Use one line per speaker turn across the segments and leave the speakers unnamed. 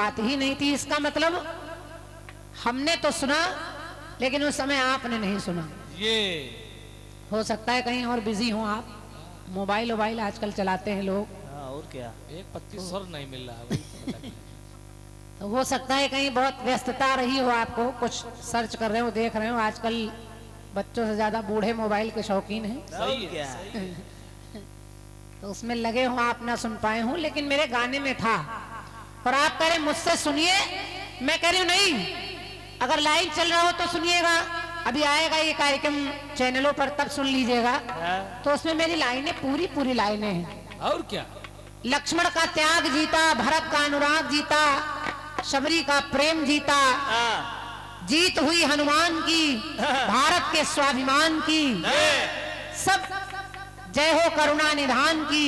बात ही नहीं थी। इसका मतलब हमने तो सुना लेकिन उस समय आपने नहीं सुना।
ये
हो सकता है कहीं और बिजी हो आप, मोबाइल वोबाइल आजकल चलाते हैं लोग।
हाँ, और क्या, एक पत्ती स्वर नहीं मिल रहा है, वही तो बता।
तो हो सकता है कहीं बहुत व्यस्तता रही हो, आपको कुछ सर्च कर रहे हो, देख रहे हो। आजकल बच्चों से ज्यादा बूढ़े मोबाइल के शौकीन हैं।
सही क्या
तो उसमें लगे हो, आप ना सुन पाए हो, लेकिन मेरे गाने में था। और आप कह रहे मुझसे सुनिए, मैं कह रही हूँ नहीं, अगर लाइव चल रहा हो तो सुनिएगा, अभी आएगा ये कार्यक्रम चैनलों पर तब सुन लीजिएगा। तो उसमें मेरी लाइनें पूरी लाइनें हैं।
और क्या,
लक्ष्मण का त्याग जीता, भरत का अनुराग जीता, शबरी का प्रेम जीता, जीत हुई हनुमान की, भारत के स्वाभिमान की, सब जय हो करुणा निधान की,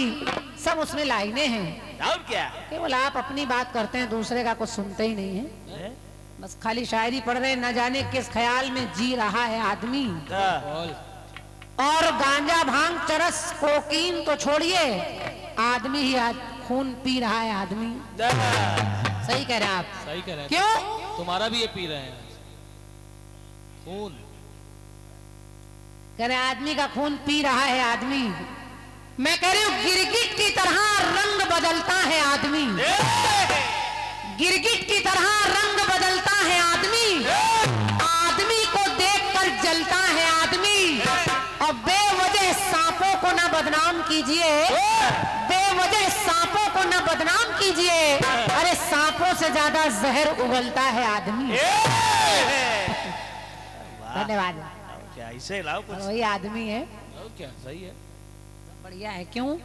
सब उसमें लाइनें हैं।
और क्या,
केवल आप अपनी बात करते हैं, दूसरे का कुछ सुनते ही नहीं है। बस खाली शायरी पढ़ रहे, न जाने किस ख्याल में जी रहा है आदमी। और गांजा भांग चरस कोकीन तो छोड़िए, आदमी ही आज खून पी रहा है आदमी। सही कह रहे हैं आप,
सही कह रहे हैं।
क्यों?
तुम्हारा भी ये पी रहे हैं खून।
कह रहे आदमी का खून पी रहा है आदमी। मैं कह रही हूं गिरगिट की तरह रंग बदलता है आदमी, गिरगिट की तरह रंग बदलता है आदमी, आदमी को देखकर जलता है आदमी। और बेवजह सांपों को ना बदनाम कीजिए, बेवजह सांपों को ना बदनाम कीजिए, अरे सांपों से ज्यादा जहर उगलता है आदमी। धन्यवाद।
क्या इसे लाओ कुछ,
वही आदमी है।
और क्या, सही है,
बढ़िया है। क्यों?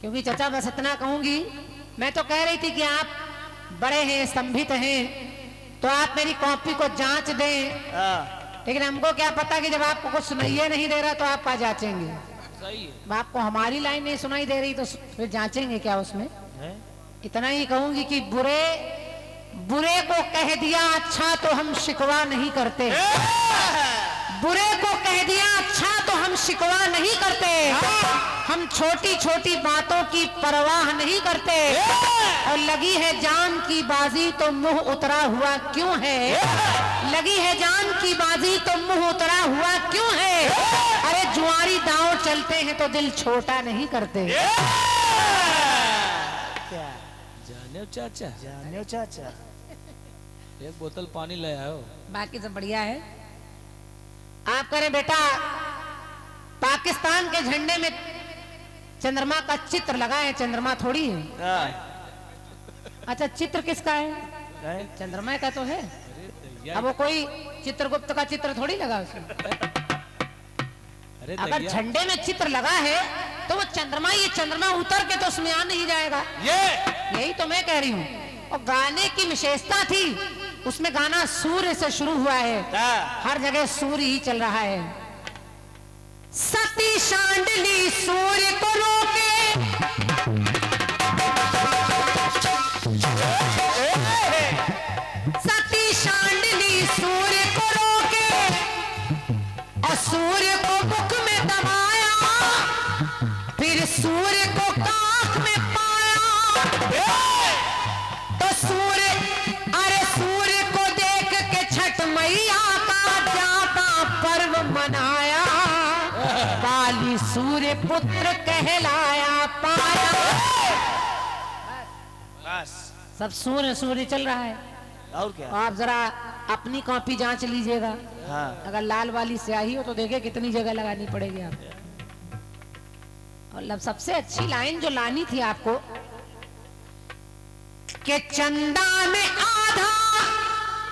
क्योंकि चाचा बस इतना कहूंगी, मैं तो कह रही थी कि आप बड़े हैं, स्तंभित हैं, तो आप मेरी कॉपी को जांच दें। लेकिन हमको क्या पता कि जब आपको कुछ सुनाइए नहीं दे रहा तो आप क्या जांचेंगे?
सही है।
आपको हमारी लाइन नहीं सुनाई दे रही तो फिर जांचेंगे क्या उसमें? इतना ही कहूंगी कि बुरे को कह दिया अच्छा तो हम शिकवा नहीं करते, बुरे को कह दिया अच्छा तो हम शिकवा नहीं करते, हम छोटी छोटी बातों की परवाह नहीं करते, और लगी है जान की बाजी तो मुंह उतरा हुआ क्यों है, लगी है जान की बाजी तो मुंह उतरा हुआ क्यों है, अरे जुआरी दांव चलते हैं तो दिल छोटा नहीं करते।
जाने चाचा,
जाने चाचा,
एक बोतल पानी ले आओ।
बाकी सब बढ़िया है। आप करें बेटा, पाकिस्तान के झंडे में चंद्रमा का चित्र लगा है, चंद्रमा थोड़ी है। अच्छा चित्र किसका है? चंद्रमा का तो है। अब वो कोई चित्रगुप्त का चित्र थोड़ी लगा उसमें। अगर झंडे में चित्र लगा है तो वो चंद्रमा, ये चंद्रमा उतर के तो उसमें आ नहीं जाएगा। यही तो मैं कह रही हूँ। और गाने की विशेषता थी, उसमें गाना सूर्य से शुरू हुआ है, हर जगह सूर्य ही चल रहा है। सती शांडली सूर्य को रोके, सती शांडली सूर्य को रोके, और सूर्य को मुख में दबाया, फिर सूर्य को काख में पाया, तो सूर्य, अरे सूर्य को देख के छठ मैया का जाता पर्व मनाया, बाली सूर्य पुत्र कहलाया पाया।
बस
सब सूर्य सूर्य चल रहा है।
और क्या।
आप जरा अपनी कॉपी जांच लीजिएगा।
हाँ।
अगर लाल वाली स्याही हो तो देखिए कितनी जगह लगानी पड़ेगी आपको। और सबसे अच्छी लाइन जो लानी थी आपको, के चंदा में आधा,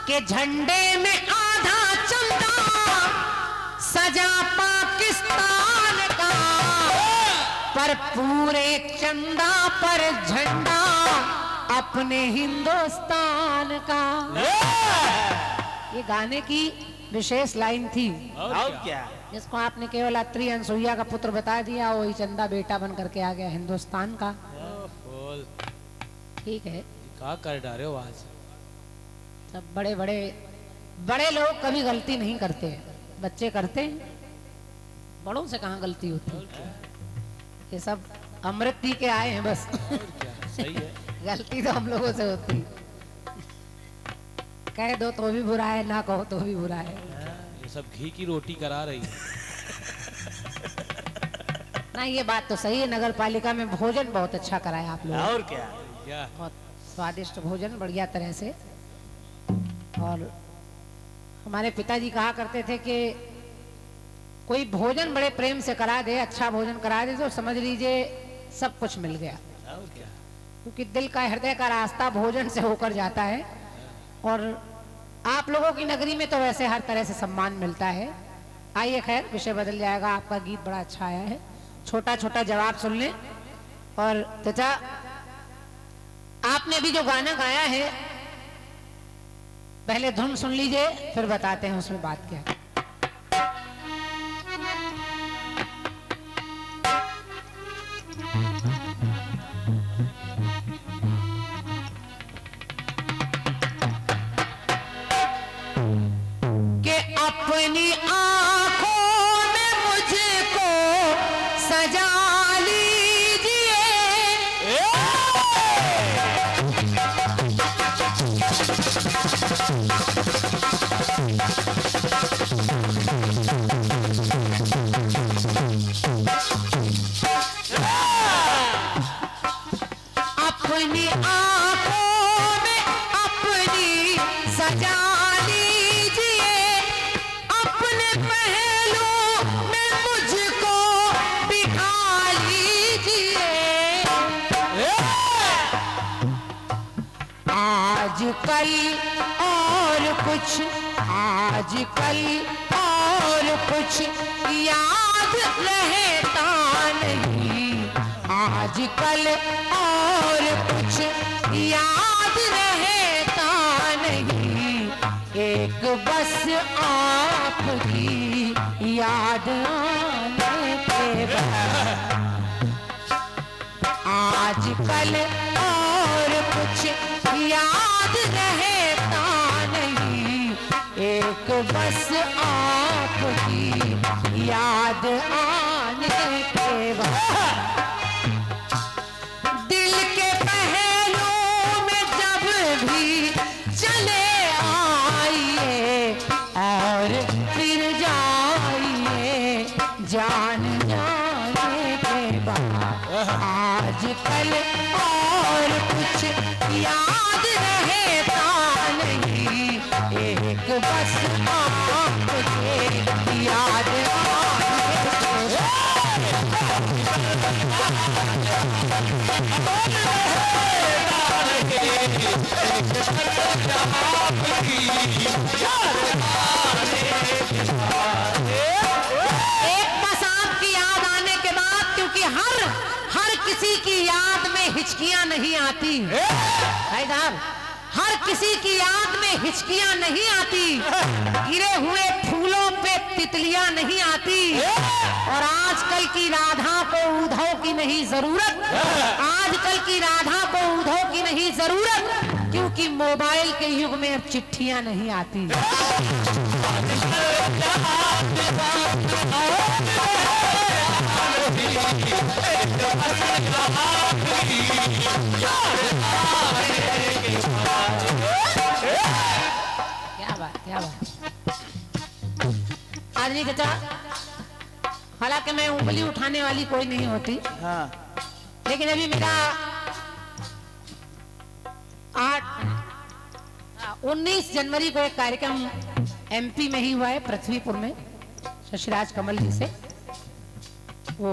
के झंडे में आधा चंदा, सजा पाकिस्तान का, पर पूरे चंदा पर झंडा अपने हिंदुस्तान का। ये गाने की विशेष लाइन थी।
और क्या।
जिसको आपने केवल अत्रि अनसुईया का पुत्र बता दिया, वही चंदा बेटा बन करके आ गया हिंदुस्तान का। ठीक है,
क्या कर डाले हो आज।
सब बड़े बड़े बड़े लोग कभी गलती नहीं करते, बच्चे करते हैं, बड़ों से कहाँ गलती होती है। ये सब अमृत पी के आए हैं बस।
क्या, सही है।
गलती तो हम लोगों से होती। कह दो तो भी बुरा है, ना कहो तो भी बुरा है।
ये सब घी की रोटी करा रही है।
ना ये बात तो सही है, नगर पालिका में भोजन बहुत अच्छा कराया आप लोग।
और क्या?
क्या
बहुत स्वादिष्ट भोजन, बढ़िया तरह से। और हमारे पिताजी कहा करते थे कि कोई भोजन बड़े प्रेम से करा दे, अच्छा भोजन करा दे तो समझ लीजिए सब कुछ मिल गया।
और क्या?
क्योंकि दिल का, हृदय का रास्ता भोजन से होकर जाता है। और आप लोगों की नगरी में तो वैसे हर तरह से सम्मान मिलता है। आइए, खैर विषय बदल जाएगा। आपका गीत बड़ा अच्छा आया है, छोटा छोटा जवाब सुन लें। और चाचा, आपने अभी जो गाना गाया है, पहले धुन सुन लीजिए, फिर बताते हैं उसमें बात क्या है। कि अपनी आंखों में मुझको सजा लीजिए, अपनी आंखों में अपनी सजा लीजिए, अपने पहलू में मुझको बिठा लीजिए। आजकल और कुछ, आजकल और कुछ याद रहता नहीं, आजकल और कुछ याद रहता नहीं, एक बस आपकी याद आने के बाद। आजकल और कुछ याद रहता नहीं, एक बस आपकी याद आने के बाद। दिल के पहलू में जब भी चले आइए और फिर जाइए जान जाने के बाद। आजकल और कुछ याद रहता नहीं, एक बस आपके याद एक बस आपकी याद आने के बाद। क्योंकि हर किसी की याद में हिचकियां नहीं आती भाई साहब, हर किसी की याद में हिचकियां नहीं आती, गिरे हुए फूलों पे तितलियां नहीं आती। और आजकल की राधा को उद्धव की नहीं जरूरत, आजकल की राधा को उद्धव की नहीं जरूरत, क्योंकि मोबाइल के युग में अब चिट्ठियां नहीं आती। क्या बात, क्या बात। आदमी चाचा, हालांकि मैं उंगली उठाने वाली कोई नहीं होती,
हाँ।
लेकिन अभी मेरा 19 जनवरी को एक कार्यक्रम एमपी में ही हुआ है, पृथ्वीपुर में, शशिराज कमल जी से। वो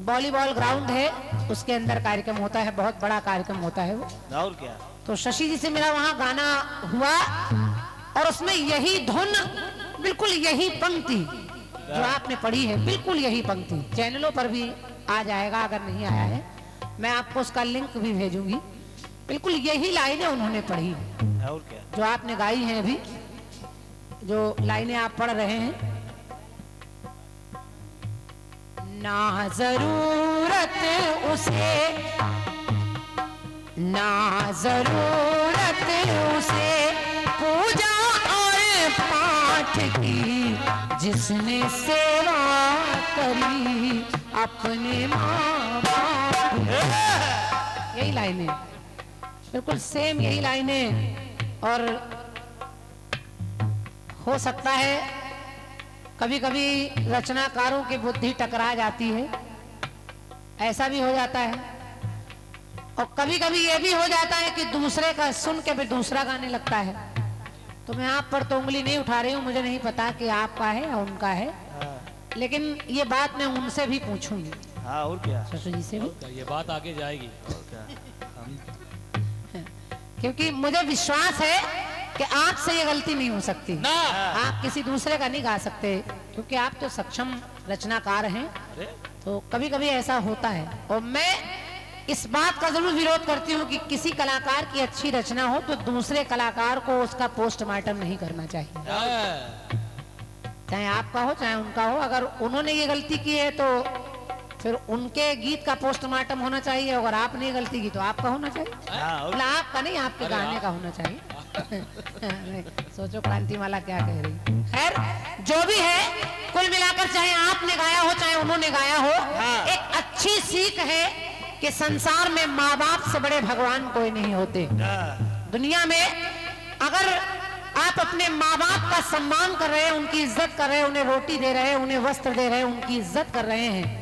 वॉलीबॉल ग्राउंड है, उसके अंदर कार्यक्रम होता है, बहुत बड़ा कार्यक्रम होता है वो।
और क्या?
तो शशि जी से मेरा वहां गाना हुआ, और उसमें यही धुन, बिल्कुल यही पंक्ति जो आपने पढ़ी है, बिल्कुल यही पंक्ति चैनलों पर भी आ जाएगा, अगर नहीं आया है मैं आपको उसका लिंक भी भेजूंगी। बिल्कुल यही लाइनें उन्होंने पढ़ी
और क्या?
जो आपने गाई हैं अभी, जो लाइनें आप पढ़ रहे हैं। ना जरूरत उसे, ना जरूरत उसे पूजा और पाठ की, जिसने सेवा करी अपने माँ बाप। यही लाइनें, बिल्कुल सेम यही लाइनें। और हो सकता है कभी कभी रचनाकारों की बुद्धि टकरा जाती है, ऐसा भी हो जाता है। और कभी कभी ये भी हो जाता है कि दूसरे का सुन के भी दूसरा गाने लगता है। तो मैं आप पर तो उंगली नहीं उठा रही हूँ, मुझे नहीं पता कि आपका है या उनका है,
हाँ
लेकिन ये बात मैं उनसे भी पूछूंगी,
हाँ, और क्या
ससुर जी से भी,
ये बात आगे जाएगी।
और क्या हम
क्योंकि मुझे विश्वास है कि आपसे ये गलती नहीं हो सकती।
ना
आप किसी दूसरे का नहीं गा सकते, क्योंकि आप तो सक्षम रचनाकार हैं।
अरे
तो कभी कभी ऐसा होता है, और मैं इस बात का जरूर विरोध करती हूँ कि किसी कलाकार की अच्छी रचना हो तो दूसरे कलाकार को उसका पोस्टमार्टम नहीं करना चाहिए, चाहे आपका हो चाहे उनका हो। अगर उन्होंने ये गलती की है तो फिर उनके गीत का पोस्टमार्टम होना चाहिए, अगर आपने ये गलती की तो आपका होना चाहिए।
हाँ, और
मतलब आपका नहीं, आपके
अरे
गाने
आप-
का होना चाहिए। सोचो क्रांतिमाला क्या कह रही। खैर जो भी है, कुल मिलाकर चाहे आपने गाया हो चाहे उन्होंने गाया हो,
हाँ।
एक अच्छी सीख है कि संसार में माँ बाप से बड़े भगवान कोई नहीं होते।
हाँ,
दुनिया में अगर आप अपने माँ बाप का सम्मान कर रहे हैं, उनकी इज्जत कर रहे हैं, उन्हें रोटी दे रहे हैं, उन्हें वस्त्र दे रहे हैं, उनकी इज्जत कर रहे हैं,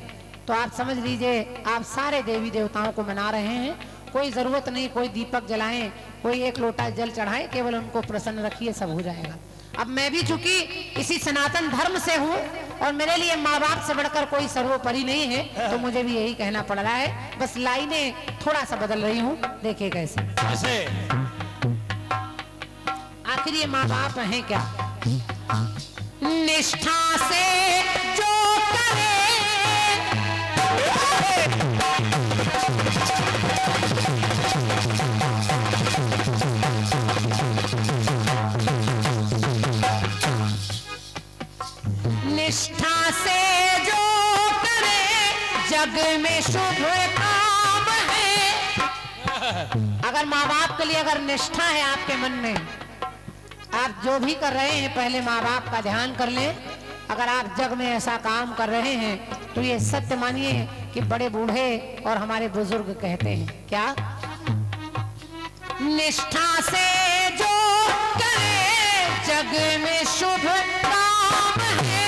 तो आप समझ लीजिए आप सारे देवी देवताओं को मना रहे हैं। कोई जरूरत नहीं कोई दीपक जलाएं, कोई एक लोटा जल चढ़ाएं, केवल उनको प्रसन्न रखिए, सब हो जाएगा। अब मैं भी चूंकि इसी सनातन धर्म से हूँ और मेरे लिए माँ बाप से बढ़कर कोई सर्वोपरि नहीं है, तो मुझे भी यही कहना पड़ रहा है। बस लाइनें थोड़ा सा बदल रही हूँ, देखिए कैसे।
कैसे?
आखिर ये माँ बाप हैं क्या? निष्ठा से जो करे निष्ठा से जो करे जग में शुभ काम है। अगर माँ बाप के लिए अगर निष्ठा है आपके मन में, आप जो भी कर रहे हैं पहले माँ बाप का ध्यान कर लें। अगर आप जग में ऐसा काम कर रहे हैं तो ये सत्य मानिए कि बड़े बूढ़े और हमारे बुजुर्ग कहते हैं क्या, निष्ठा से जो करे जग में शुभ काम है,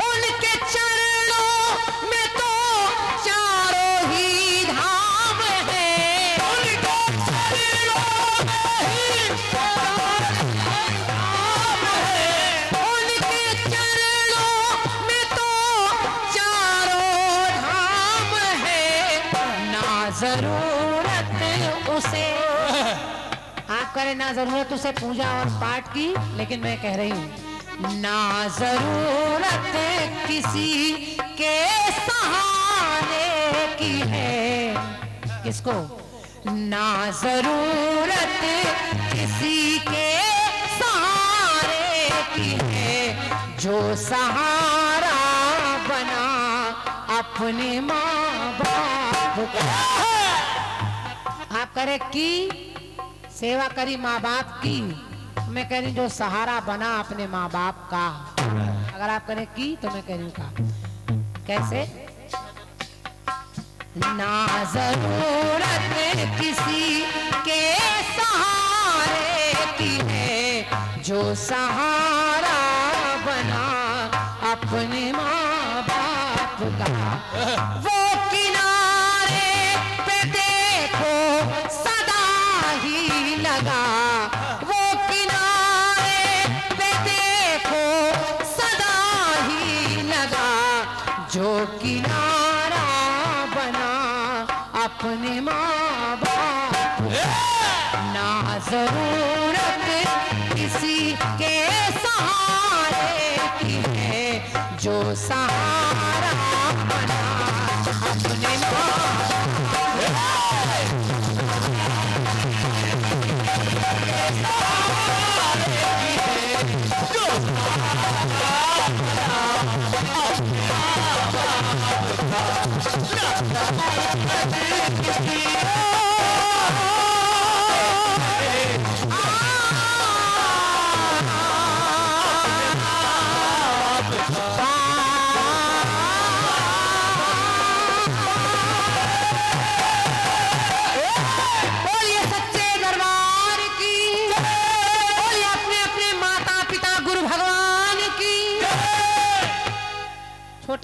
उनके चरणों में तो चारों ही धाम है। उनके चरणों में ही उनके चरणों में तो चारों धाम है। ना जरूरत उसे, आप करें ना जरूरत उसे पूजा और पाठ की, लेकिन मैं कह रही हूँ ना जरूरत किसी के सहारे की है। किसको? ना जरूरत किसी के सहारे की है, जो सहारा बना अपने माँ बाप का। आप करें की सेवा करी माँ बाप की, मैं कह रही हूँ जो सहारा बना अपने माँ बाप का। अगर आप करें की तो मैं कह रही हूँ का। कैसे? ना जरूरत किसी के सहारे की है, जो सहारा बना अपने माँ बाप का। वो किनारे पे देखो सदा ही लगा, वो किनारे पे देखो सदा ही लगा, जो किनारा बना अपने माँ बाप। ना जरूरत किसी के सहारे की है, जो सहारा बना अपने माँ बाप।